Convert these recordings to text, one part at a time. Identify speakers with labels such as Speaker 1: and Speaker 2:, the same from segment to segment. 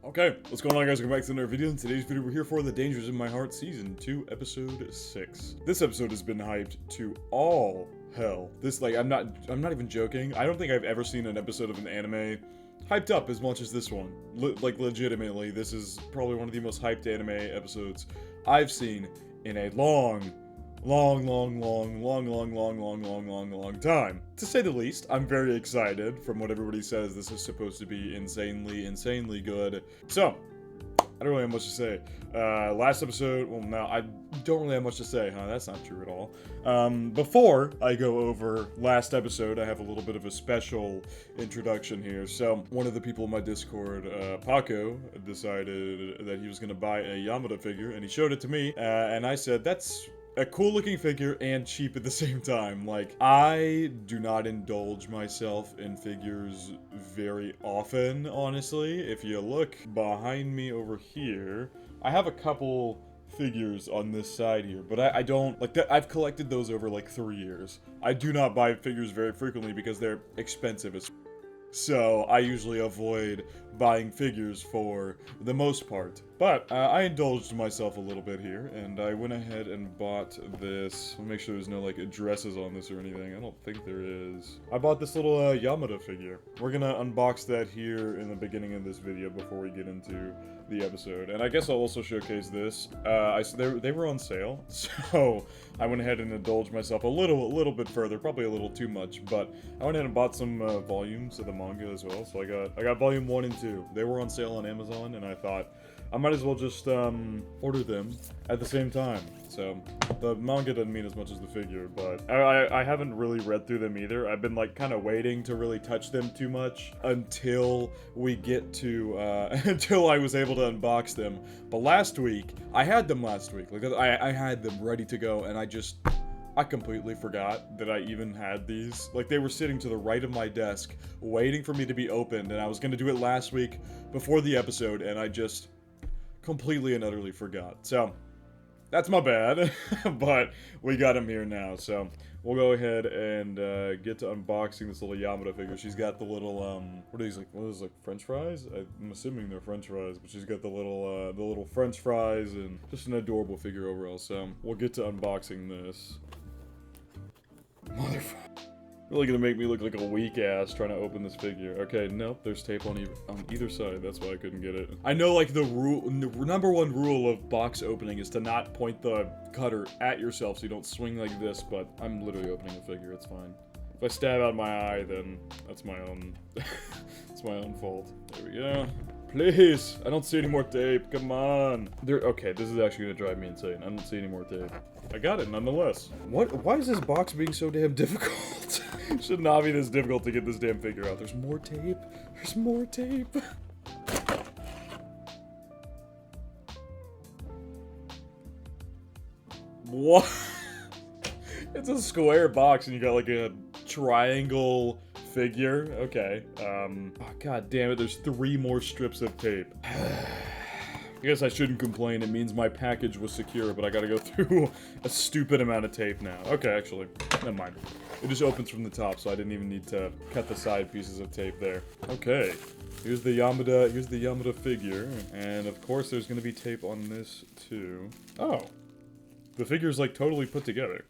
Speaker 1: Okay, what's going on, guys? Welcome back to another video. In today's video, we're here for The Dangers in My Heart Season 2, Episode 6. This episode has been hyped to all hell. This, like, I'm not even joking. I don't think I've ever seen an episode of an anime hyped up as much as this one. Legitimately, this is probably one of the most hyped anime episodes I've seen in a long time. To say the least, I'm very excited. From what everybody says, this is supposed to be insanely good. So, I don't really have much to say. Last episode, well, no, I don't really have much to say, huh? That's not true at all. Before I go over last episode, I have a little bit of a special introduction here. So, one of the people in my Discord, Paco, decided that he was going to buy a Yamada figure, and he showed it to me, and I said, that's a cool looking figure and cheap at the same time. Like, I do not indulge myself in figures very often, honestly. If you look behind me over here, I have a couple figures on this side here, but I don't, like, that. I've collected those over like 3 years. I do not buy figures very frequently because they're expensive as so I usually avoid buying figures for the most part. But I indulged myself a little bit here, and I went ahead and bought this. I'll make sure there's no, like, addresses on this or anything. I don't think there is. I bought this little Yamada figure. We're gonna unbox that here in the beginning of this video before we get into the episode. And I guess I'll also showcase this. They were on sale, so I went ahead and indulged myself a little bit further, probably a little too much, but I went ahead and bought some volumes of the manga as well. So I got volume 1 and 2. They were on sale on Amazon, and I thought I might as well just order them at the same time. So the manga doesn't mean as much as the figure, but I haven't really read through them either. I've been, like, kind of waiting to really touch them too much until we get to until I was able to unbox them. But last week, I had them last week. Like, I had them ready to go, and I completely forgot that I even had these. Like, they were sitting to the right of my desk, waiting for me to be opened, and I was gonna do it last week before the episode, and I just completely and utterly forgot. So, that's my bad, but we got him here now, so we'll go ahead and get to unboxing this little Yamada figure. She's got the little, what are these, like French fries? I'm assuming they're French fries, but she's got the little French fries, and just an adorable figure overall, so we'll get to unboxing this. Motherfucker. Really gonna make me look like a weak ass trying to open this figure. Okay, nope, there's tape on either side. That's why I couldn't get it. I know, like, the number one rule of box opening is to not point the cutter at yourself so you don't swing like this, but I'm literally opening a figure. It's fine. If I stab out my eye, then that's my own. It's my own fault. There we go. Please, I don't see any more tape. Come on. Okay, this is actually gonna drive me insane. I don't see any more tape. I got it nonetheless. Why is this box being so damn difficult? Should not be this difficult to get this damn figure out. There's more tape. There's more tape. What? It's a square box and you got, like, a triangle figure. Okay. Oh, god damn it, there's 3 more strips of tape. I guess I shouldn't complain. It means my package was secure, but I gotta go through a stupid amount of tape now. Okay, actually, never mind. It just opens from the top, so I didn't even need to cut the side pieces of tape there. Okay, here's the Yamada figure, and of course there's gonna be tape on this too. Oh, the figure's, like, totally put together.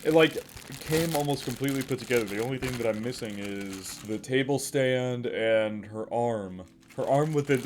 Speaker 1: It, like, came almost completely put together. The only thing that I'm missing is the table stand and her arm. Her arm with the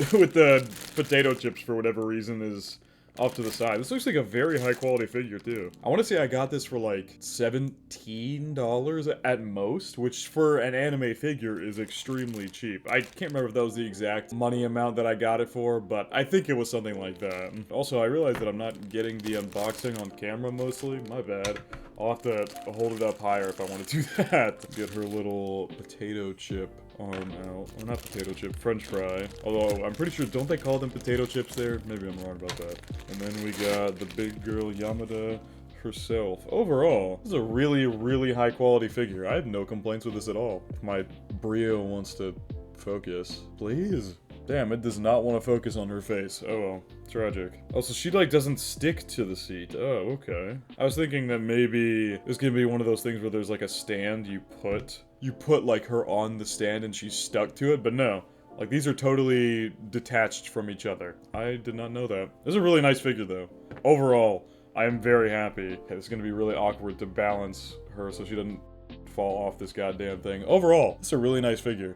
Speaker 1: potato chips, for whatever reason, is off to the side. This looks like a very high quality figure too. I want to say I got this for like $17 at most, which for an anime figure is extremely cheap. I can't remember if that was the exact money amount that I got it for, but I think it was something like that. Also, I realized that I'm not getting the unboxing on camera mostly. My bad. I'll have to hold it up higher if I want to do that. Get her little potato chip arm out. Or not potato chip, French fry. Although, I'm pretty sure, don't they call them potato chips there? Maybe I'm wrong about that. And then we got the big girl Yamada herself. Overall, this is a really high quality figure. I have no complaints with this at all. My Brio wants to focus. Please. Damn, it does not want to focus on her face. Oh well, tragic. Also, she, like, doesn't stick to the seat. Oh, okay. I was thinking that maybe it's gonna be one of those things where there's, like, a stand you put, like, her on the stand and she's stuck to it, but no. Like, these are totally detached from each other. I did not know that. This is a really nice figure, though. Overall, I am very happy. Okay, it's gonna be really awkward to balance her so she doesn't fall off this goddamn thing. Overall, it's a really nice figure.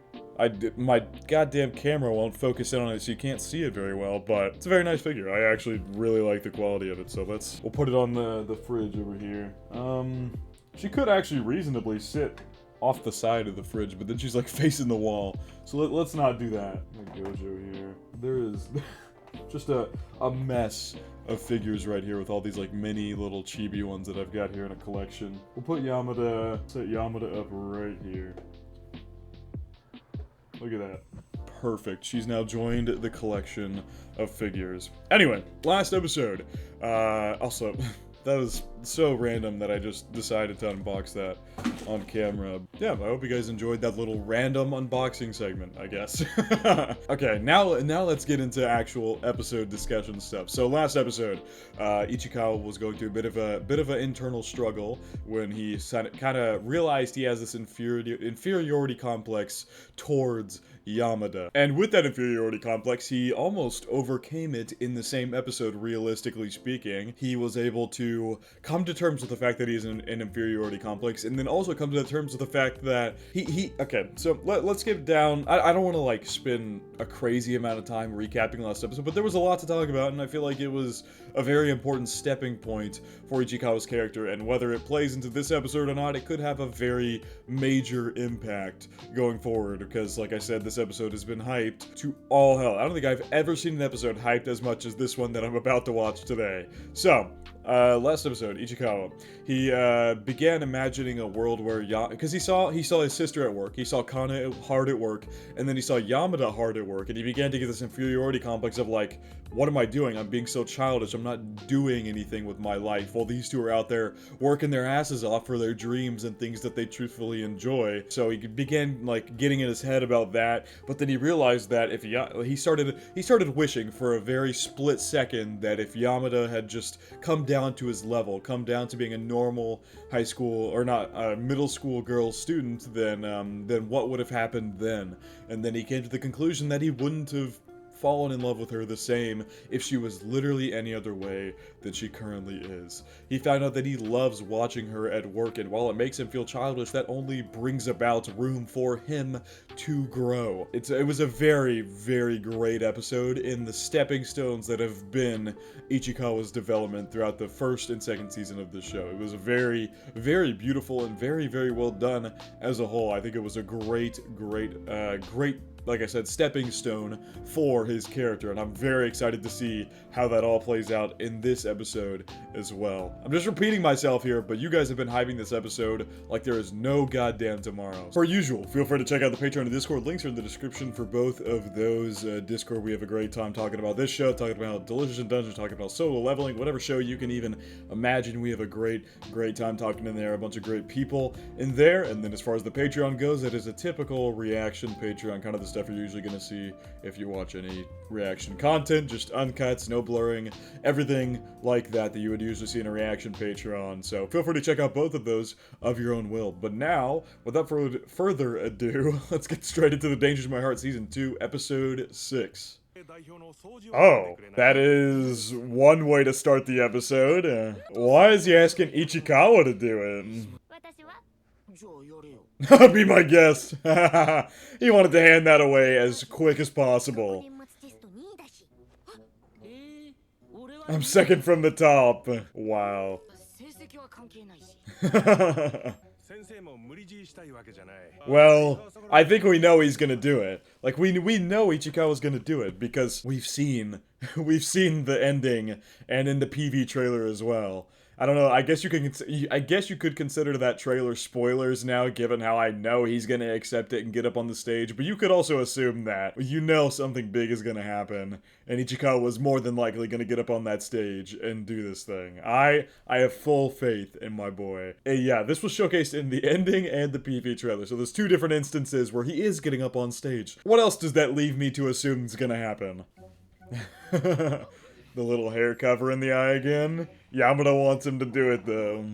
Speaker 1: My goddamn camera won't focus in on it, so you can't see it very well, but it's a very nice figure. I actually really like the quality of it, so we'll put it on the fridge over here. She could actually reasonably sit off the side of the fridge, but then she's like facing the wall. So let's not do that. Gojo here. There is just a mess of figures right here with all these like mini little chibi ones that I've got here in a collection. We'll put set Yamada up right here. Look at that. Perfect. She's now joined the collection of figures. Anyway, last episode. Also, that was so random that I just decided to unbox that on camera. Yeah, I hope you guys enjoyed that little random unboxing segment, I guess. Okay, now let's get into actual episode discussion stuff. So last episode, Ichikawa was going through a bit of an internal struggle when he kind of realized he has this inferiority complex towards Yamada. And with that inferiority complex, he almost overcame it in the same episode, realistically speaking. He was able to come to terms with the fact that he's an inferiority complex, and then also come to terms with the fact that okay, so let's get down. I don't want to like spend a crazy amount of time recapping last episode, but there was a lot to talk about, and I feel like it was a very important stepping point for Ichikawa's character, and whether it plays into this episode or not, it could have a very major impact going forward, because like I said, this episode has been hyped to all hell. I don't think I've ever seen an episode hyped as much as this one that I'm about to watch today. So, last episode, Ichikawa, he began imagining a world where because he saw his sister at work, he saw Kana hard at work, and then he saw Yamada hard at work, and he began to get this inferiority complex of like, what am I doing? I'm being so childish. I'm not doing anything with my life while these two are out there working their asses off for their dreams and things that they truthfully enjoy. So he began like getting in his head about that, but then he realized that if he started wishing for a very split second that if Yamada had just come down to his level, come down to being a normal high school or not middle school girl student, then what would have happened then? And then he came to the conclusion that he wouldn't have fallen in love with her the same if she was literally any other way than she currently is. He found out that he loves watching her at work, and while it makes him feel childish, that only brings about room for him to grow. It was a very, very great episode in the stepping stones that have been Ichikawa's development throughout the first and second season of the show. It was a very, very beautiful and very, very well done as a whole. I think it was a great, like I said, stepping stone for his character, and I'm very excited to see how that all plays out in this episode as well. I'm just repeating myself here, but you guys have been hyping this episode like there is no goddamn tomorrow. Per usual, feel free to check out the Patreon and Discord. Links are in the description for both of those. Discord, we have a great time talking about this show, talking about Delicious in Dungeons, talking about solo leveling, whatever show you can even imagine. We have a great time talking in there, a bunch of great people in there. And then as far as the Patreon goes, it is a typical reaction Patreon, kind of the stuff you're usually going to see if you watch any reaction content, just uncuts, no blurring, everything like that you would usually see in a reaction Patreon. So feel free to check out both of those of your own will. But now, without further ado, let's get straight into The Dangers of My Heart Season 2, Episode 6. Oh, that is one way to start the episode. Why is he asking Ichikawa to do it? Be my guest. He wanted to hand that away as quick as possible. I'm second from the top. Wow. Well, I think we know he's gonna do it. Like, we know Ichikawa's gonna do it because we've seen the ending and in the PV trailer as well. I don't know, I guess you could consider that trailer spoilers now, given how I know he's gonna accept it and get up on the stage, but you could also assume that you know something big is gonna happen, and Ichikawa was more than likely gonna get up on that stage and do this thing. I have full faith in my boy. And yeah, this was showcased in the ending and the PV trailer, so there's two different instances where he is getting up on stage. What else does that leave me to assume is gonna happen? The little hair cover in the eye again? Yamada wants him to do it though.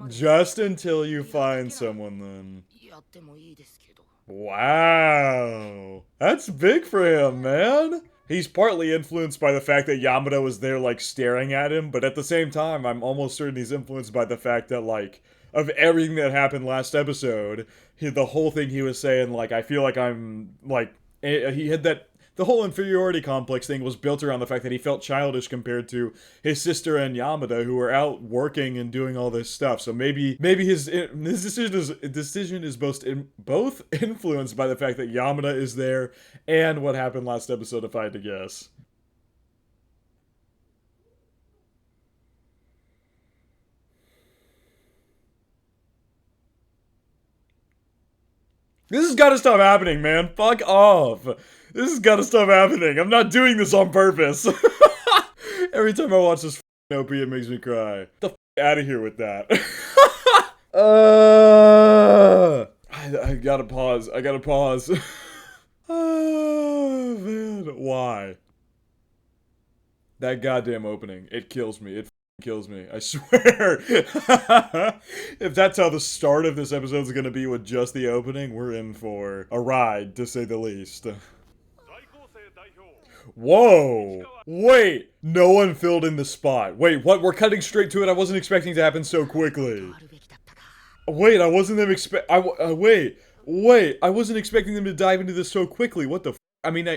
Speaker 1: Just until you find someone then. Wow. That's big for him, man. He's partly influenced by the fact that Yamada was there, like, staring at him, but at the same time, I'm almost certain he's influenced by the fact that, like, of everything that happened last episode, the whole thing he was saying, like, I feel like I'm, like, he had that. The whole inferiority complex thing was built around the fact that he felt childish compared to his sister and Yamada, who were out working and doing all this stuff. So maybe his decision is both influenced by the fact that Yamada is there and what happened last episode, if I had to guess. This has got to stop happening, man. Fuck off. This has got to stop happening. I'm not doing this on purpose. Every time I watch this OP, it makes me cry. Get the out of here with that. I gotta pause. I gotta pause. Oh, man. Why? That goddamn opening. It kills me. It kills me. I swear. If that's how the start of this episode is gonna be with just the opening, we're in for a ride, to say the least. Whoa! Wait! No one filled in the spot. Wait, what? We're cutting straight to it? I wasn't expecting it to happen so quickly. Wait, I wasn't wait, I wasn't expecting them to dive into this so quickly. What the f? I mean,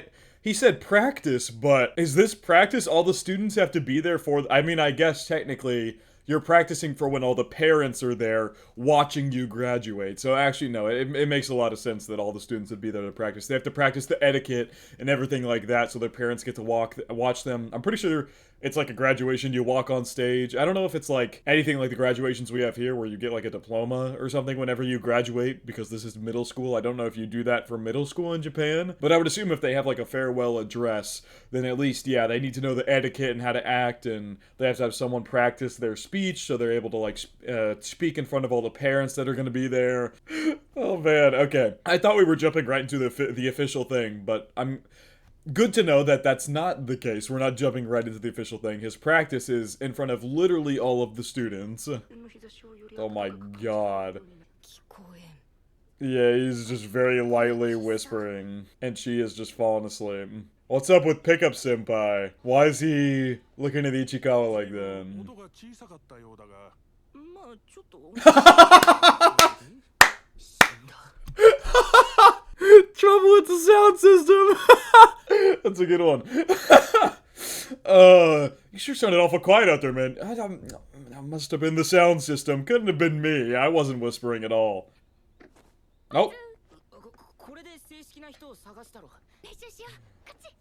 Speaker 1: he said practice, but is this practice all the students have to be there for? I mean, I guess technically you're practicing for when all the parents are there watching you graduate. So actually, no, it makes a lot of sense that all the students would be there to practice. They have to practice the etiquette and everything like that so their parents get to watch them. I'm pretty sure it's like a graduation, you walk on stage. I don't know if it's like anything like the graduations we have here where you get like a diploma or something whenever you graduate, because this is middle school. I don't know if you do that for middle school in Japan, but I would assume if they have like a farewell address, then at least, yeah, they need to know the etiquette and how to act, and they have to have someone practice their speech so they're able to like speak in front of all the parents that are going to be there. Oh man, okay. I thought we were jumping right into the official thing, but I'm good to know that that's not the case. We're not jumping right into the official thing. His practice is in front of literally all of the students. Oh my god. Yeah, he's just very lightly whispering, and she is just falling asleep. What's up with Pickup Senpai? Why is he looking at Ichikawa like that? Trouble with the sound system. That's a good one. You sure sounded awful quiet out there, man. That must have been the sound system. Couldn't have been me. I wasn't whispering at all. Oh.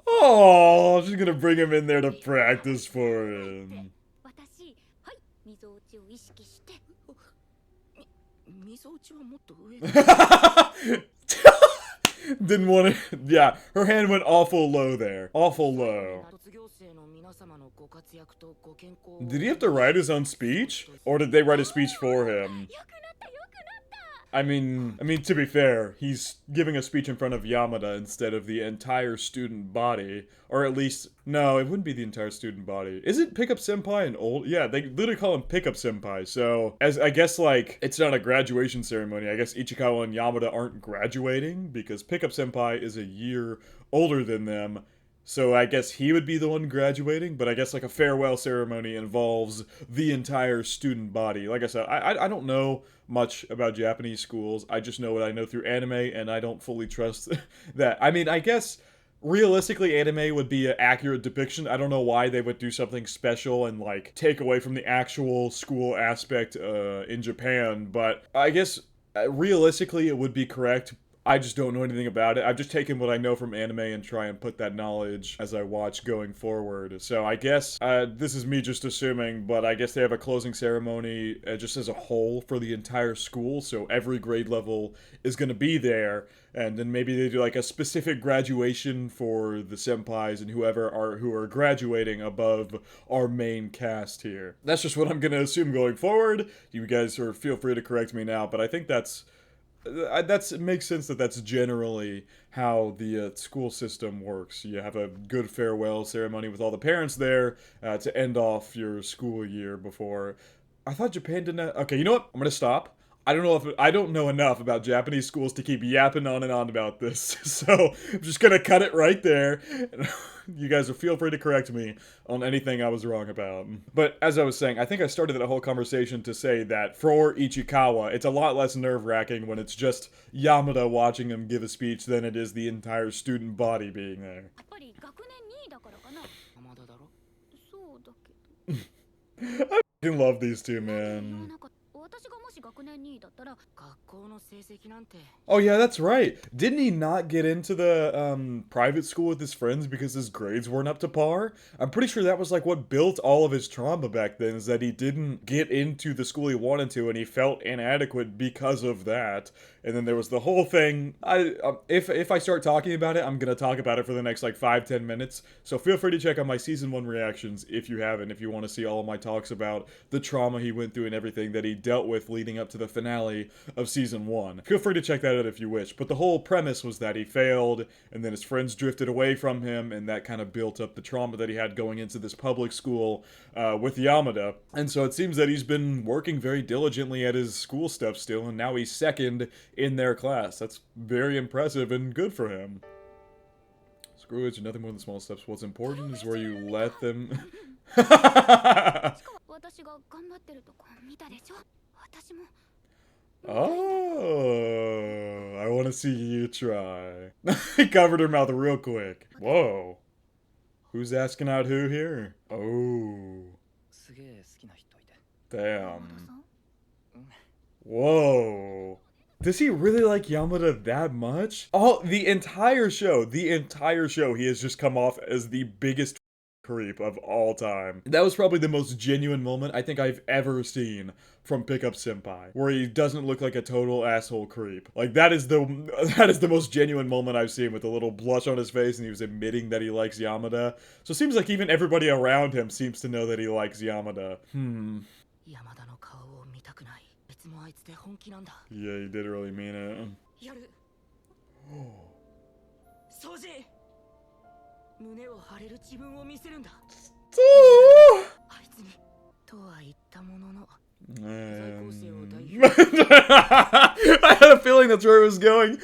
Speaker 1: Oh, she's gonna bring him in there to practice for him. Didn't want to. Yeah, her hand went awful low there. Awful low. Did he have to write his own speech? Or did they write a speech for him? I mean, to be fair, he's giving a speech in front of Yamada instead of the entire student body. Or at least, no, it wouldn't be the entire student body. Is it Pickup Senpai and old? Yeah, they literally call him Pickup Senpai. So, as I guess, like, it's not a graduation ceremony. I guess Ichikawa and Yamada aren't graduating because Pickup Senpai is a year older than them. So I guess he would be the one graduating, but I guess like a farewell ceremony involves the entire student body. Like I said, I don't know much about Japanese schools. I just know what I know through anime, and I don't fully trust that. I mean, I guess realistically anime would be an accurate depiction. I don't know why they would do something special and like take away from the actual school aspect in Japan, but I guess realistically it would be correct. I just don't know anything about it. I've just taken what I know from anime and try and put that knowledge as I watch going forward. So I guess, this is me just assuming, but I guess they have a closing ceremony just as a whole for the entire school, so every grade level is going to be there, and then maybe they do like a specific graduation for the senpais and who are graduating above our main cast here. That's just what I'm going to assume going forward. You guys feel free to correct me now, but I think it makes sense that that's generally how the school system works. You have a good farewell ceremony with all the parents there to end off your school year before. I thought Japan didn't have... Okay, you know what? I'm gonna stop. I don't know enough about Japanese schools to keep yapping on and on about this. So I'm just gonna cut it right there. You guys will feel free to correct me on anything I was wrong about. But as I was saying, I think I started that whole conversation to say that for Ichikawa, it's a lot less nerve-wracking when it's just Yamada watching him give a speech than it is the entire student body being there. I fucking love these two, man. Oh yeah, that's right. Didn't he not get into the private school with his friends because his grades weren't up to par? I'm pretty sure that was like what built all of his trauma back then, is that he didn't get into the school he wanted to and he felt inadequate because of that. And then there was the whole thing. If I start talking about it, I'm gonna talk about it for the next like 5-10 minutes. So feel free to check out my season 1 reactions if you haven't, if you want to see all of my talks about the trauma he went through and everything that he dealt with leading up to the finale of season 1. Feel free to check that out if you wish. But the whole premise was that he failed, and then his friends drifted away from him, and that kind of built up the trauma that he had going into this public school with Yamada. And so it seems that he's been working very diligently at his school stuff still, and now he's second in their class. That's very impressive and good for him. Screw it, nothing more than small steps. What's important is where you let them... Oh, I want to see you try. He covered her mouth real quick. Whoa. Who's asking out who here? Oh. Damn. Whoa. Does he really like Yamada that much? Oh, the entire show, he has just come off as the biggest creep of all time. That was probably the most genuine moment I think I've ever seen from Pickup Senpai, where he doesn't look like a total asshole creep. Like that is the most genuine moment I've seen, with a little blush on his face and he was admitting that he likes Yamada. So it seems like even everybody around him seems to know that he likes Yamada. Yeah, he did really mean it. I had a feeling that's where it was going.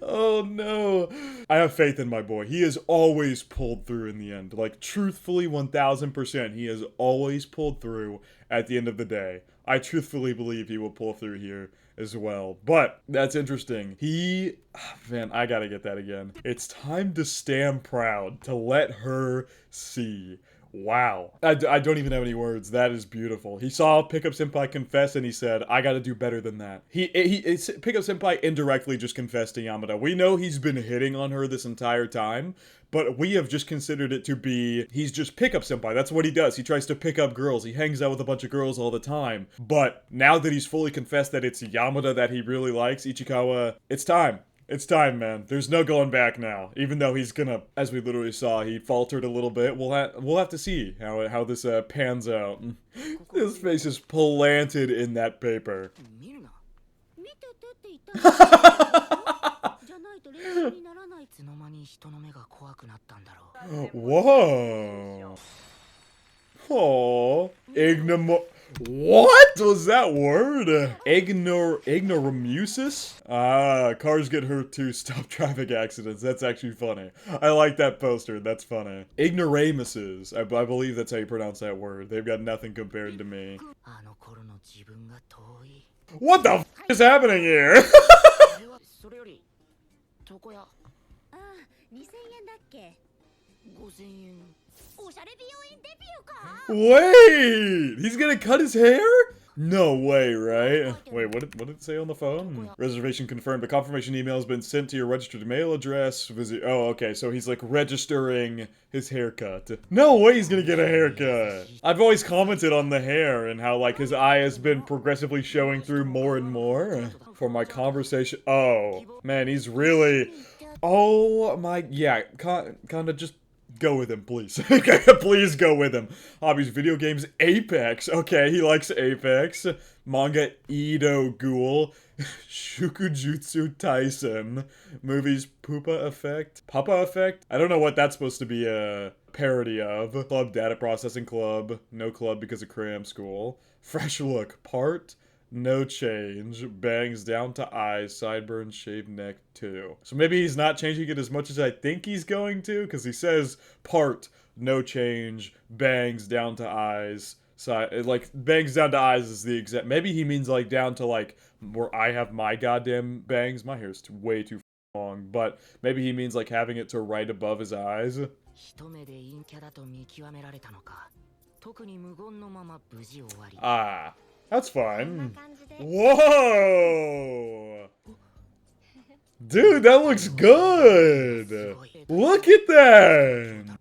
Speaker 1: Oh no. I have faith in my boy. He has always pulled through in the end. Like, truthfully, 1000%, he has always pulled through at the end of the day. I truthfully believe he will pull through here as well. But that's interesting. Man, I gotta get that again. It's time to stand proud, to let her see. Wow. I don't even have any words. That is beautiful. He saw Pickup Senpai confess and he said, I gotta do better than that. Pickup Senpai indirectly just confessed to Yamada. We know he's been hitting on her this entire time, but we have just considered it to be, he's just Pickup Senpai. That's what he does. He tries to pick up girls. He hangs out with a bunch of girls all the time. But now that he's fully confessed that it's Yamada that he really likes, Ichikawa, it's time. It's time, man. There's no going back now. Even though he's gonna, as we literally saw, he faltered a little bit. We'll have to see how this pans out. His face is planted in that paper. Whoa. Oh, what was that word? Ignoramusis? Ah, cars get hurt too. Stop traffic accidents. That's actually funny. I like that poster. That's funny. Ignoramuses. I believe that's how you pronounce that word. They've got nothing compared to me. What the f is happening here? Wait! He's gonna cut his hair? No way, right? Wait, what did it say on the phone? Reservation confirmed. A confirmation email has been sent to your registered mail address. Oh, okay, so he's like registering his haircut. No way he's gonna get a haircut! I've always commented on the hair and how like his eye has been progressively showing through more and more. For my conversation. Oh, man, he's really... Oh my... Yeah, kinda just... Go with him, please. Please go with him. Hobbies, video games, Apex. Okay, he likes Apex. Manga, Edo Ghoul. Shukujutsu Tyson. Movies, Papa Effect. I don't know what that's supposed to be a parody of. Club, Data Processing Club. No club because of cram school. Fresh Look, Part. no change. Bangs down to eyes, sideburns, shaved neck too. So maybe he's not changing it as much as I think he's going to, because he says part, no change, bangs down to eyes. Side, like, bangs down to eyes is the exact. Maybe he means like down to like where I have my goddamn bangs. My hair's way too long, but maybe he means like having it to right above his eyes. Ah, that's fine. Whoa! Dude, that looks good! Look at that!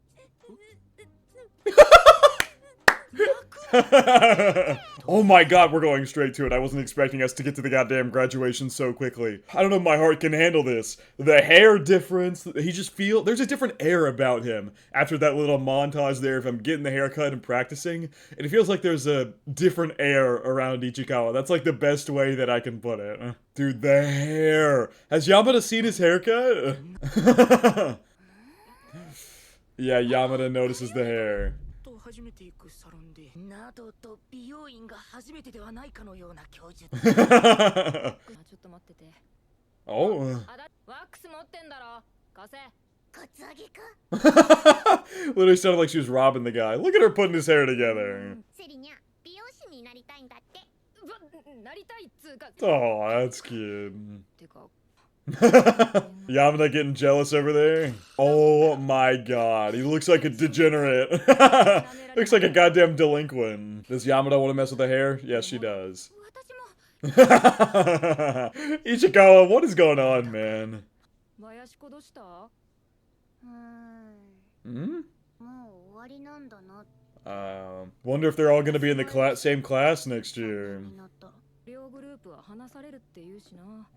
Speaker 1: Oh my god, we're going straight to it. I wasn't expecting us to get to the goddamn graduation so quickly. I don't know if my heart can handle this. The hair difference, there's a different air about him after that little montage there of him getting the haircut and practicing. It feels like there's a different air around Ichikawa. That's like the best way that I can put it. Dude, the hair. Has Yamada seen his haircut? Yeah, Yamada notices the hair. Oh. Literally sounded like she was robbing the guy. Look at her putting his hair together. Oh, that's cute. Yamada getting jealous over there? Oh my god, he looks like a degenerate. Looks like a goddamn delinquent. Does Yamada want to mess with the hair? Yes, she does. Ichikawa, what is going on, man? Hmm? Wonder if they're all gonna be in the same class next year.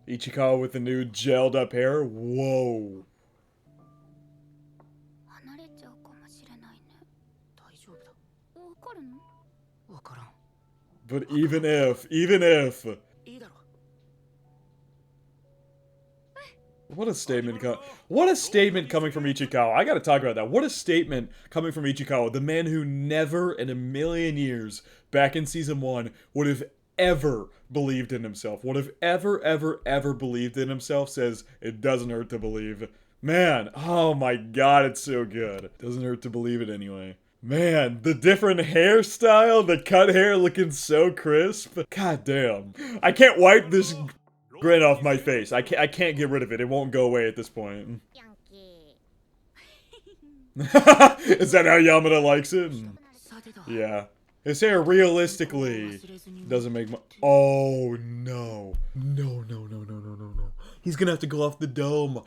Speaker 1: Ichikawa with the new gelled up hair? Whoa. But even if. What a statement coming from Ichikawa. I gotta talk about that. What a statement coming from Ichikawa. The man who never in a million years, back in season 1, would have ever believed in himself. Would have ever believed in himself, says it doesn't hurt to believe. Man, oh my god, it's so good. Doesn't hurt to believe it anyway. Man, the different hairstyle, the cut hair looking so crisp. God damn. I can't wipe this grin off my face. I can't get rid of it. It won't go away at this point. Is that how Yamada likes it? Yeah. His hair realistically doesn't make much. Oh no. No. He's gonna have to go off the dome.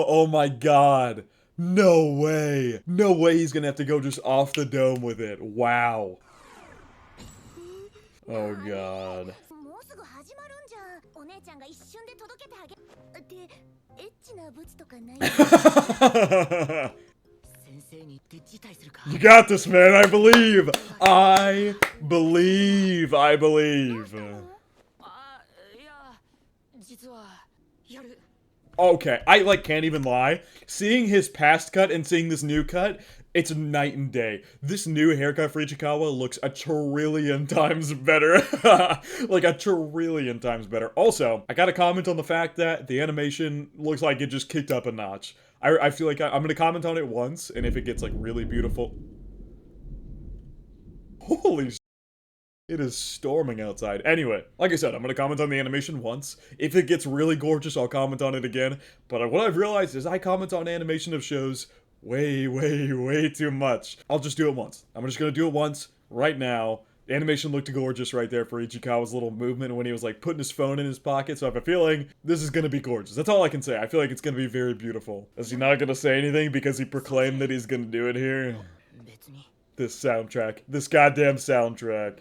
Speaker 1: Oh my god. No way. No way he's gonna have to go just off the dome with it. Wow. Oh god. You got this, man. I believe. Okay, I can't even lie. Seeing his past cut and seeing this new cut, it's night and day. This new haircut for Ichikawa looks a trillion times better. Like a trillion times better. Also, I gotta comment on the fact that the animation looks like it just kicked up a notch. I feel like I'm gonna comment on it once, and if it gets like really beautiful. Holy shit. It is storming outside. Anyway, like I said, I'm gonna comment on the animation once. If it gets really gorgeous, I'll comment on it again. But what I've realized is I comment on animation of shows way too much. I'll just do it once. I'm just gonna do it once, right now. The animation looked gorgeous right there for Ichikawa's little movement when he was like putting his phone in his pocket, so I have a feeling this is gonna be gorgeous. That's all I can say. I feel like it's gonna be very beautiful. Is he not gonna say anything because he proclaimed that he's gonna do it here? This soundtrack. This goddamn soundtrack.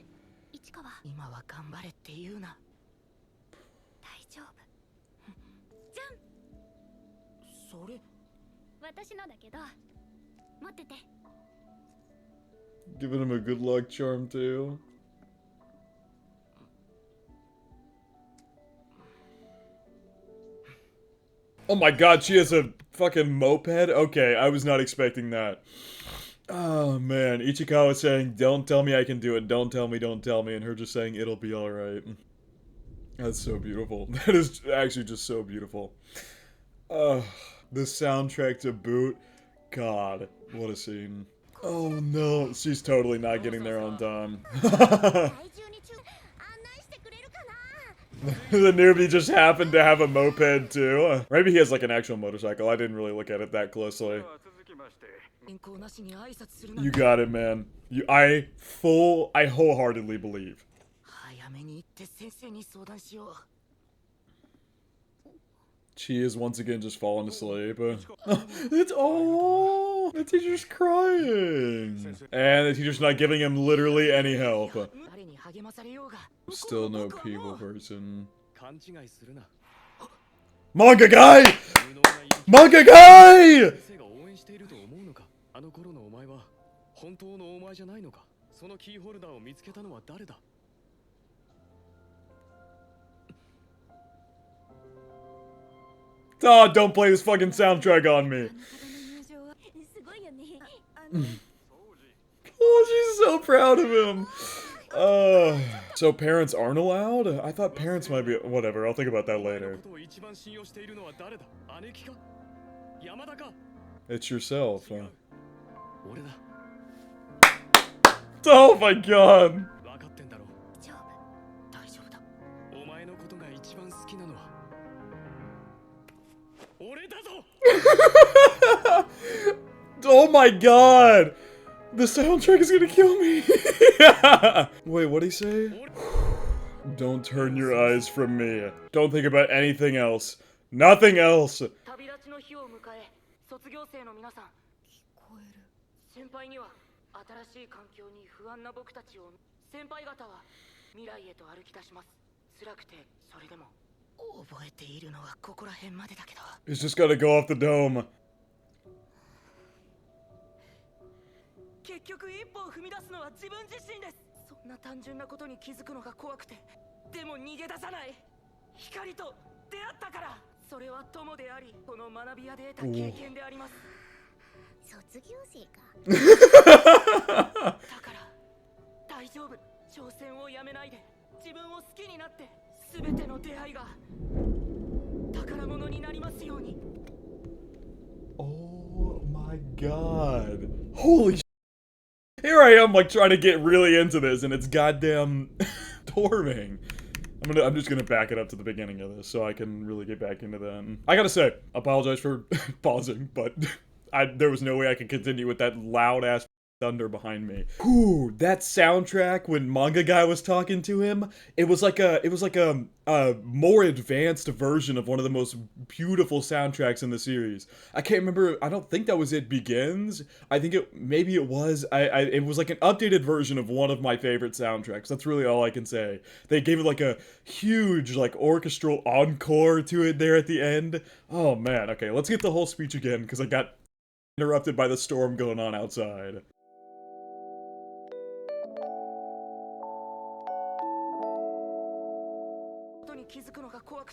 Speaker 1: Giving him a good luck charm too. Oh my god, she has a fucking moped? Okay, I was not expecting that. Oh man, Ichikawa saying, "Don't tell me I can do it. Don't tell me, and her just saying, "It'll be all right." That's so beautiful. That is actually just so beautiful. The soundtrack to boot. God, what a scene. Oh no, she's totally not getting there on time. The newbie just happened to have a moped too. Maybe he has like an actual motorcycle. I didn't really look at it that closely. You got it, man. I wholeheartedly believe. She is once again just falling asleep. It's oh, the teacher's crying, and the teacher's not giving him literally any help. Still no people person. Manga guy! Manga guy! Oh, don't play this fucking soundtrack on me. Oh, she's so proud of him. So parents aren't allowed? I thought parents might be. Whatever, I'll think about that later. It's yourself, huh? Oh my god! Oh my god! The soundtrack is gonna kill me! Wait, what'd he say? Don't turn your eyes from me. Don't think about anything else. Nothing else! He's just gotta go off the dome. Oh my god. Holy sh**. Here I am like trying to get really into this and it's goddamn tormenting. I'm just gonna back it up to the beginning of this so I can really get back into that. I gotta say, apologize for pausing, but there was no way I could continue with that loud ass thunder behind me. Whew, that soundtrack when Manga Guy was talking to him, it was like a more advanced version of one of the most beautiful soundtracks in the series. I can't remember, I don't think that was It Begins. I think maybe it was. It was like an updated version of one of my favorite soundtracks. That's really all I can say. They gave it like a huge like orchestral encore to it there at the end. Oh man, okay, let's get the whole speech again because I got interrupted by the storm going on outside.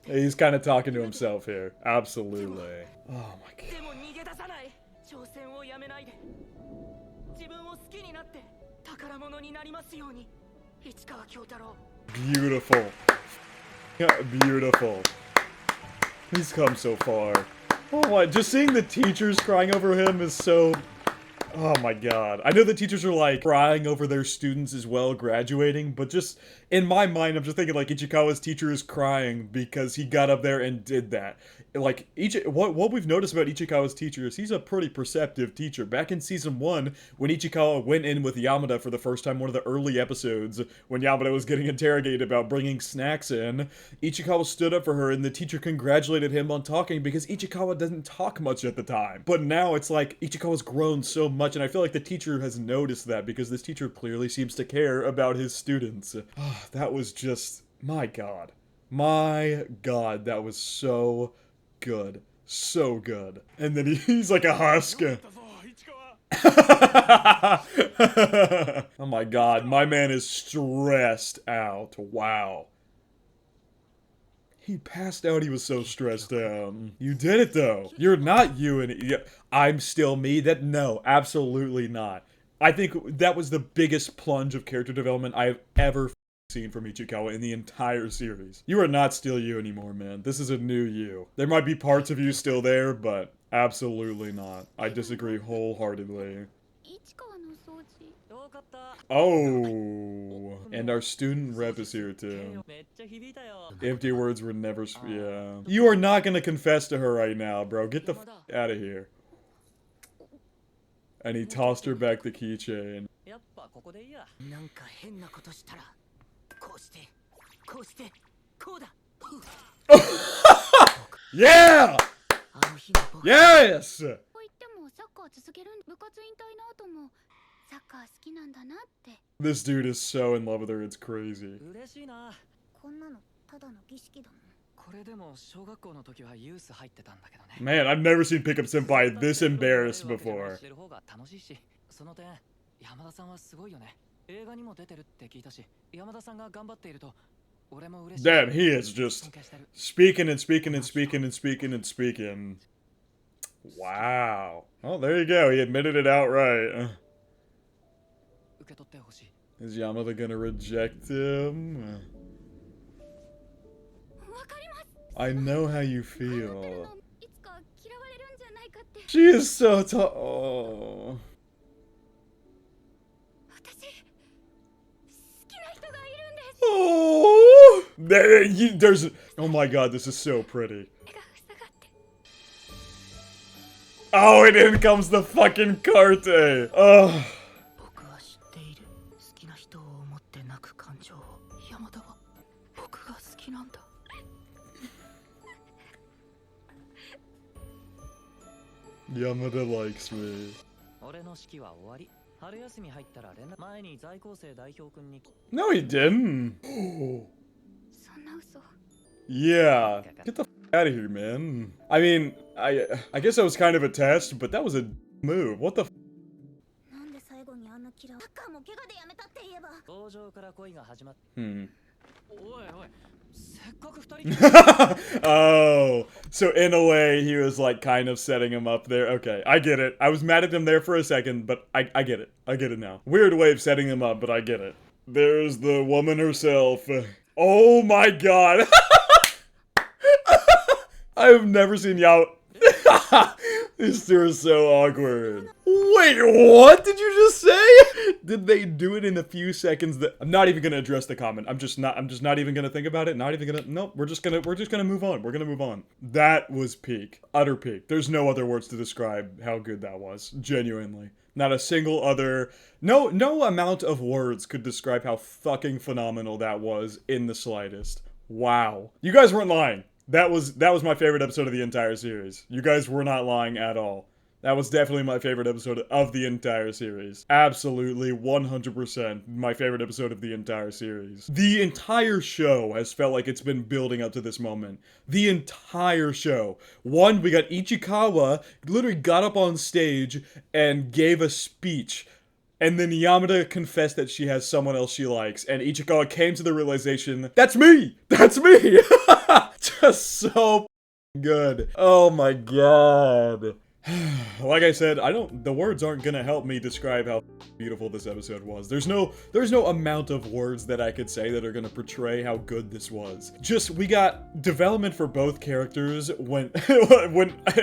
Speaker 1: He's kind of talking to himself here. Absolutely. Oh my god. Beautiful. Beautiful. He's come so far. Oh my, just seeing the teachers crying over him is so... Oh my god. I know the teachers are like crying over their students as well graduating, but just in my mind I'm just thinking like Ichikawa's teacher is crying because he got up there and did that. Like what we've noticed about Ichikawa's teacher is he's a pretty perceptive teacher. Back in season 1 when Ichikawa went in with Yamada for the first time, one of the early episodes when Yamada was getting interrogated about bringing snacks in, Ichikawa stood up for her and the teacher congratulated him on talking because Ichikawa doesn't talk much at the time. But now it's like Ichikawa's grown so much and I feel like the teacher has noticed that because this teacher clearly seems to care about his students. Oh, that was just... my god. My god, that was so good. So good. And then he's like a husk. Oh my god, my man is stressed out. Wow. He passed out, he was so stressed out. You did it though. You're not you and I'm still me. No, absolutely not. I think that was the biggest plunge of character development I've ever seen from Ichikawa in the entire series. You are not still you anymore, man. This is a new you. There might be parts of you still there, but absolutely not. I disagree wholeheartedly. Oh, and our student rep is here too. Empty words were never. Yeah. You are not gonna confess to her right now, bro. Get the f out of here. And he tossed her back the keychain. Yeah! Yes! This dude is so in love with her, it's crazy. Man, I've never seen Pickup Senpai this embarrassed before. Damn, he is just speaking and speaking and speaking and speaking and speaking. Wow. Oh, there you go. He admitted it outright. Is Yamada gonna reject him? I know how you feel. She is so tall. Oh. Oh. There's. Oh my god, this is so pretty. Oh, and in comes the fucking Carte. Oh. Yamada likes me. No, he didn't. Yeah. Get the f out of here, man. I mean, I guess that was kind of a test, but that was a move. What the f? Oh, so in a way he was like kind of setting him up there. Okay, I get it. I was mad at him there for a second, but I get it. I get it now. Weird way of setting him up, but I get it. There's the woman herself. Oh my god. I've never seen Yao. These two are so awkward. Wait, what did you just say? Did they do it in a few seconds? That I'm not even gonna address the comment. I'm just not even gonna think about it. Not even gonna. Nope. We're just gonna move on. We're gonna move on. That was peak. Utter peak. There's no other words to describe how good that was. Genuinely. Not a single other. No amount of words could describe how fucking phenomenal that was in the slightest. Wow. You guys weren't lying. That was my favorite episode of the entire series. You guys were not lying at all. That was definitely my favorite episode of the entire series. Absolutely, 100% my favorite episode of the entire series. The entire show has felt like it's been building up to this moment. The entire show. One, we got Ichikawa, literally got up on stage and gave a speech. And then Yamada confessed that she has someone else she likes, and Ichikawa came to the realization, that's me! That's me! Just so good. Oh my god. Like I said, the words aren't gonna help me describe how beautiful this episode was. There's no amount of words that I could say that are gonna portray how good this was. Just, we got development for both characters went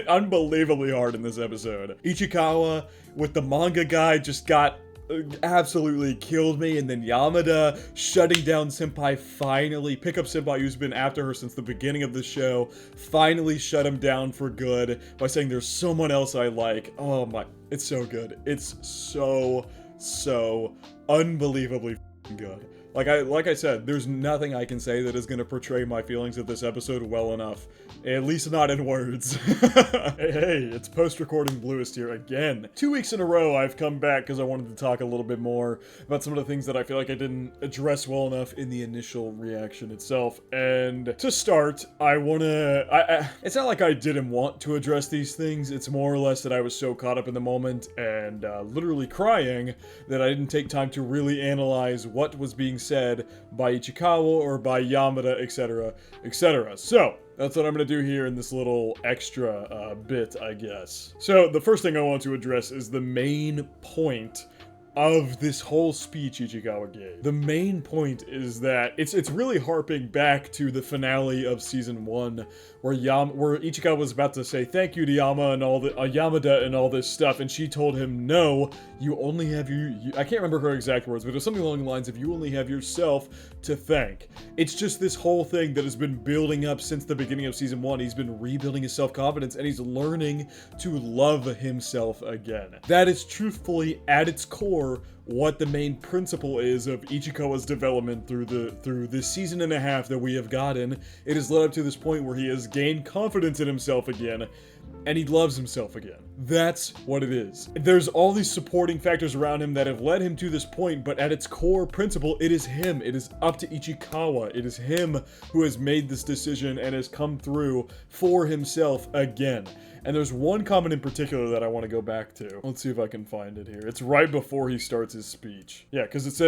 Speaker 1: unbelievably hard in this episode. Ichikawa with the manga guy just got absolutely killed me, and then Yamada shutting down Senpai finally. Pickup Senpai, who's been after her since the beginning of the show, finally shut him down for good by saying there's someone else I like. Oh my, it's so good. It's so unbelievably good. Like I said, there's nothing I can say that is gonna portray my feelings of this episode well enough. At least not in words. Hey, it's post-recording Bluest here again. 2 weeks in a row I've come back because I wanted to talk a little bit more about some of the things that I feel like I didn't address well enough in the initial reaction itself. And to start, it's not like I didn't want to address these things, it's more or less that I was so caught up in the moment and literally crying that I didn't take time to really analyze what was being said by Ichikawa or by Yamada, etc., etc. So, that's what I'm going to do here in this little extra bit, I guess. So, the first thing I want to address is the main point of this whole speech Ichikawa gave. The main point is that it's really harping back to the finale of season 1, where Ichikawa was about to say thank you to Yamada and all this stuff, and she told him, no, you only have I can't remember her exact words, but it was something along the lines of, you only have yourself to thank. It's just this whole thing that has been building up since the beginning of season 1. He's been rebuilding his self-confidence, and he's learning to love himself again. That is truthfully, at its core, what the main principle is of Ichikawa's development through this season and a half that we have gotten. It has led up to this point where he has gained confidence in himself again, and he loves himself again. That's what it is. There's all these supporting factors around him that have led him to this point, but at its core principle, it is him. It is up to Ichikawa. It is him who has made this decision and has come through for himself again. And there's one comment in particular that I want to go back to. Let's see if I can find it here. It's right before he starts his speech. Yeah, because it's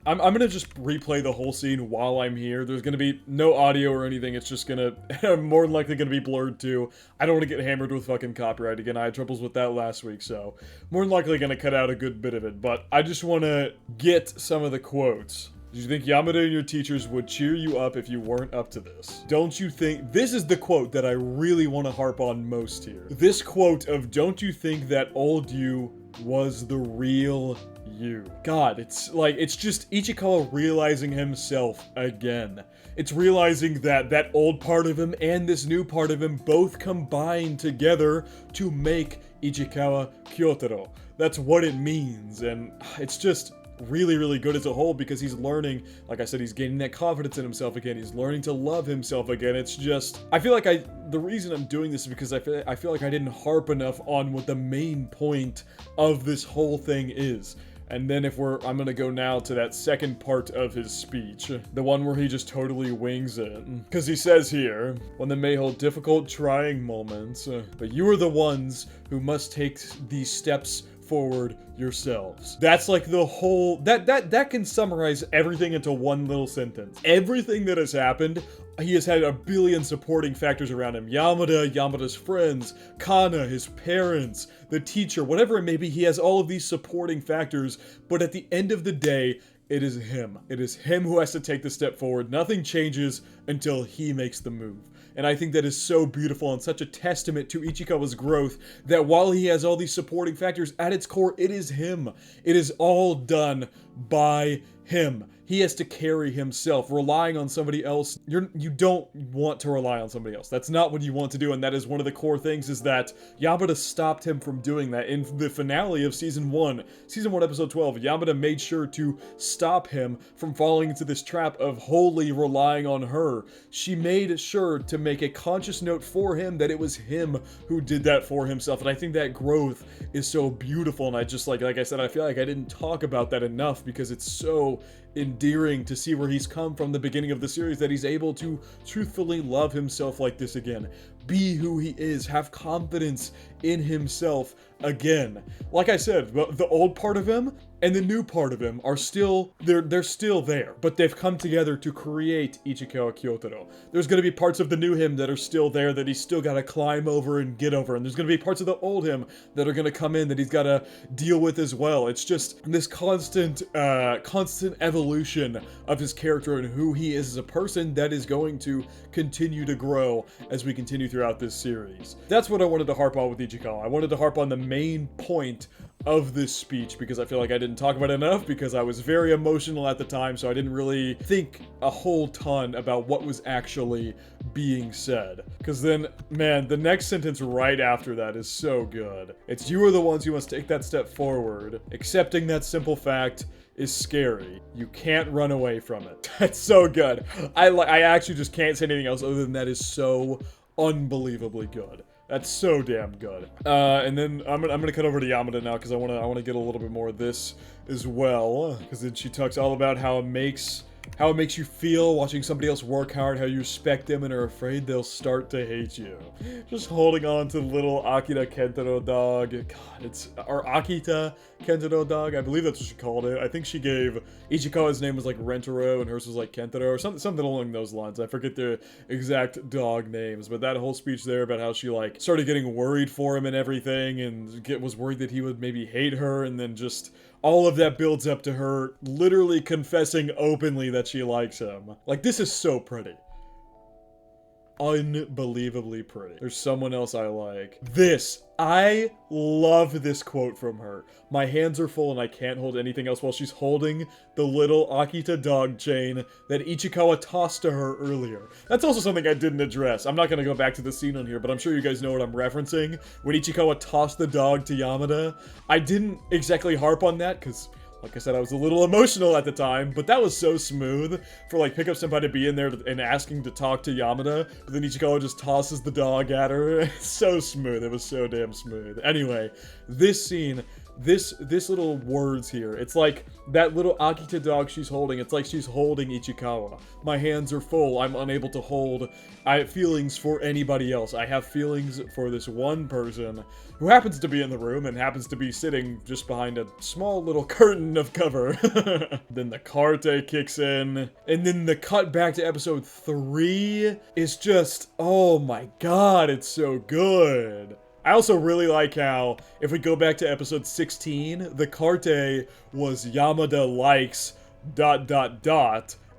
Speaker 1: I'm going to just replay the whole scene while I'm here. There's going to be no audio or anything. It's just going to, more than likely going to be blurred too. I don't want to get hammered with fucking copyright again. I had troubles with that last week, so more than likely going to cut out a good bit of it. But I just want to get some of the quotes. Do you think Yamada and your teachers would cheer you up if you weren't up to this? Don't you think... This is the quote that I really want to harp on most here. This quote of, don't you think that old you was the real you? God, it's just Ichikawa realizing himself again. It's realizing that that old part of him and this new part of him both combine together to make Ichikawa KYOTARO. That's what it means, and it's just really, really good as a whole because he's learning, like I said, he's gaining that confidence in himself again. He's learning to love himself again. It's just, I feel like the reason I'm doing this is because I feel like I didn't harp enough on what the main point of this whole thing is. And then I'm gonna go now to that second part of his speech, the one where he just totally wings it. Because he says here, one that may hold difficult, trying moments, but you are the ones who must take these steps forward yourselves. That's like the whole, that can summarize everything into one little sentence. Everything that has happened, he has had a billion supporting factors around him. Yamada's friends, Kana, his parents, the teacher, whatever it may be, he has all of these supporting factors, but at the end of the day, it is him. It is him who has to take the step forward. Nothing changes until he makes the move. And I think that is so beautiful and such a testament to Ichikawa's growth that while he has all these supporting factors, at its core, it is him. It is all done by him. He has to carry himself. Relying on somebody else, you don't want to rely on somebody else. That's not what you want to do, and that is one of the core things, is that Yamada stopped him from doing that. In the finale of Season 1, Episode 12, Yamada made sure to stop him from falling into this trap of wholly relying on her. She made sure to make a conscious note for him that it was him who did that for himself, and I think that growth is so beautiful, and I just, like I said, I feel like I didn't talk about that enough because it's so endearing to see where he's come from the beginning of the series, that he's able to truthfully love himself like this again. Be who he is, have confidence in himself again. Like I said, the old part of him and the new part of him are still, they're still there, but they've come together to create Ichikawa KYOTARO. There's going to be parts of the new him that are still there that he's still got to climb over and get over, and there's going to be parts of the old him that are going to come in that he's got to deal with as well. It's just this constant evolution of his character and who he is as a person that is going to continue to grow as we continue throughout this series. That's what I wanted to harp on with Ichikawa. I wanted to harp on the main point of this speech because I feel like I didn't talk about it enough because I was very emotional at the time, so I didn't really think a whole ton about what was actually being said. Because then, man, the next sentence right after that is so good. It's, you are the ones who must take that step forward. Accepting that simple fact is scary. You can't run away from it. That's so good. I actually just can't say anything else other than that is so unbelievably good. That's so damn good. And then I'm gonna cut over to Yamada now because I wanna get a little bit more of this as well. Because then she talks all about how it makes how it makes you feel watching somebody else work hard, how you respect them and are afraid they'll start to hate you. Just holding on to the little Akira Kentaro dog. God, or Akita Kentaro dog, I believe that's what she called it. I think she gave Ichikawa's name was like Rentaro and hers was like Kentaro or something along those lines. I forget the exact dog names, but that whole speech there about how she like started getting worried for him and everything and was worried that he would maybe hate her, and then just all of that builds up to her literally confessing openly that she likes him. Like, this is so pretty. Unbelievably pretty. There's someone else I like. I love this quote from her. My hands are full and I can't hold anything else, while she's holding the little Akita dog chain that Ichikawa tossed to her earlier. That's also something I didn't address. I'm not gonna go back to the scene on here, but I'm sure you guys know what I'm referencing. When Ichikawa tossed the dog to Yamada, I didn't exactly harp on that, because like I said, I was a little emotional at the time, but that was so smooth for like Pickup Senpai to be in there and asking to talk to Yamada, but then Ichikawa just tosses the dog at her. It's so smooth. It was so damn smooth. Anyway, this scene, this little words here, it's like that little Akita dog she's holding, it's like she's holding Ichikawa. My hands are full, I'm unable to hold feelings for anybody else. I have feelings for this one person who happens to be in the room and happens to be sitting just behind a small little curtain of cover. Then the karte kicks in, and then the cut back to episode 3 is just, oh my god, it's so good. I also really like how, if we go back to episode 16, the karte was Yamada likes ...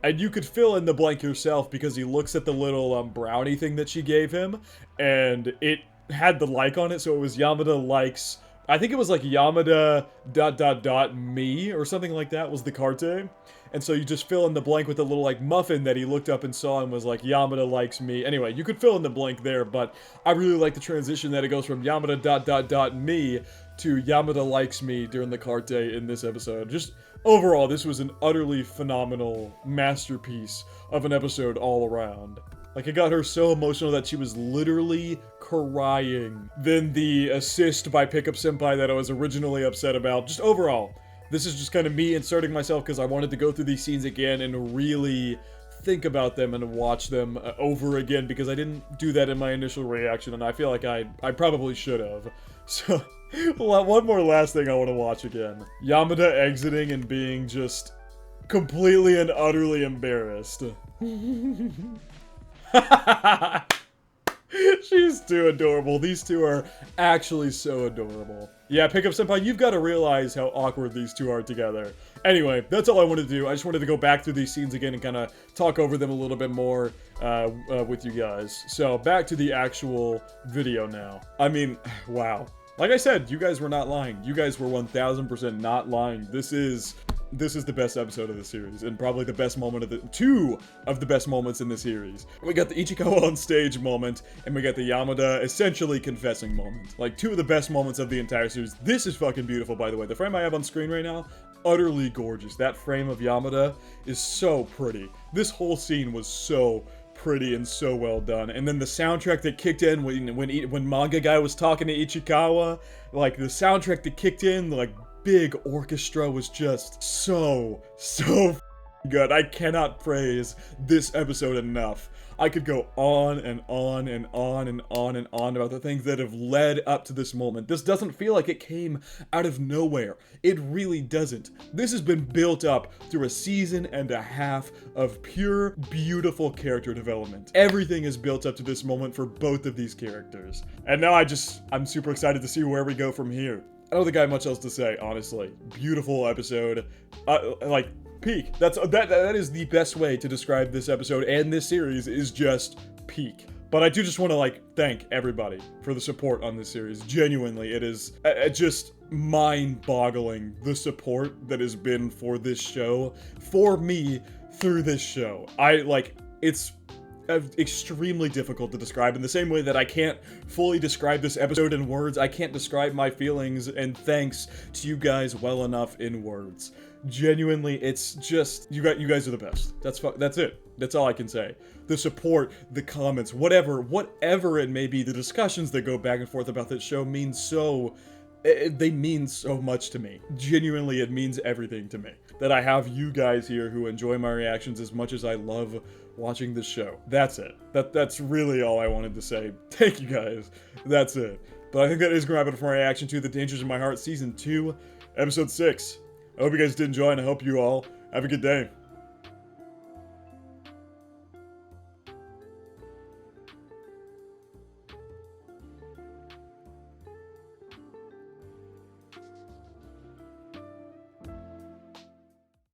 Speaker 1: and you could fill in the blank yourself because he looks at the little brownie thing that she gave him, and it had the like on it, so it was Yamada likes, I think it was like Yamada ... me, or something like that was the karte. And so you just fill in the blank with a little like muffin that he looked up and saw and was like, Yamada likes me. Anyway, you could fill in the blank there, but I really like the transition that it goes from Yamada ... me to Yamada likes me during the karte in this episode. Just overall, this was an utterly phenomenal masterpiece of an episode all around. Like, it got her so emotional that she was literally crying. Then the assist by Pickup Senpai that I was originally upset about. Just overall, this is just kind of me inserting myself because I wanted to go through these scenes again and really think about them and watch them over again, because I didn't do that in my initial reaction, and I feel like I probably should have. So, one more last thing I want to watch again. Yamada exiting and being just completely and utterly embarrassed. She's too adorable. These two are actually so adorable. Yeah, Pickup Senpai, you've got to realize how awkward these two are together. Anyway, that's all I wanted to do. I just wanted to go back through these scenes again and kind of talk over them a little bit more with you guys. So, back to the actual video now. I mean, wow. Like I said, you guys were not lying. You guys were 1000% not lying. This is the best episode of the series, and probably the best moment of two of the best moments in the series. We got the Ichikawa on stage moment, and we got the Yamada essentially confessing moment. Like, two of the best moments of the entire series. This is fucking beautiful, by the way. The frame I have on screen right now, utterly gorgeous. That frame of Yamada is so pretty. This whole scene was so pretty and so well done. And then the soundtrack that kicked in when Manga Guy was talking to Ichikawa, like the soundtrack that kicked in, like big orchestra, was just so good. I cannot praise this episode enough. I could go on and on and on and on and on about the things that have led up to this moment. This doesn't feel like it came out of nowhere. It really doesn't. This has been built up through a season and a half of pure, beautiful character development. Everything is built up to this moment for both of these characters. And now I'm super excited to see where we go from here. I don't think I have much else to say, honestly. Beautiful episode. Like, peak. That is the best way to describe this episode and this series, is just peak. But I do just want to, like, thank everybody for the support on this series. Genuinely, it is just mind-boggling, the support that has been for this show, for me, through this show. It's extremely difficult to describe, in the same way that I can't fully describe this episode in words. I can't describe my feelings and thanks to you guys well enough in words. Genuinely, it's just, you guys are the best. That's it. That's all I can say. The support, the comments, whatever it may be, the discussions that go back and forth about this show mean so they mean so much to me. Genuinely, it means everything to me. That I have you guys here who enjoy my reactions as much as I love watching this show. That's it. That's really all I wanted to say. Thank you guys. That's it. But I think that is going to wrap it up for my reaction to The Dangers in My Heart Season 2, Episode 6. I hope you guys did enjoy, and I hope you all have a good day.